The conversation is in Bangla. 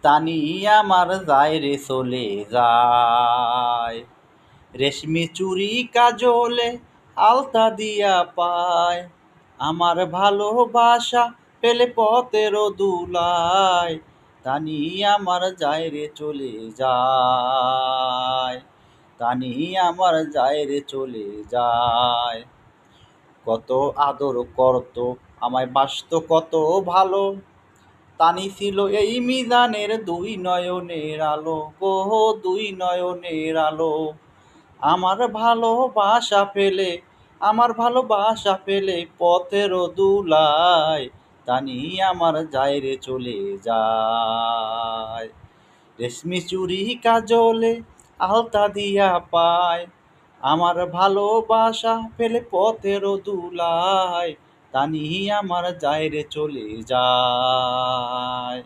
তানি আমার যায় রে চলে যায়। রেশমি চুড়ি কাজলে আলতা দিয়া পায়, আমার ভালোবাসা পেলে পথের দুলায়। তানি আমার যায় রে চলে যায়, তানি আমার যায় রে চলে যায়। কত আদর করত, আমায় বাসত কত ভালো, তানি ছিল এই মিজানের দুই নয়নের আলো গো, দুই নয়নের আলো। আমার ভালোবাসা পেলে, আমার ভালোবাসা পেলে পথের দুলায়, তানি আমার যায় রে চলে যায়। রেশমি চুড়ি কাজলে আলতা দিয়া পায়, আমার ভালোবাসা পেলে পথের দুলায়, তানি আমার যায় রে চলে যায়।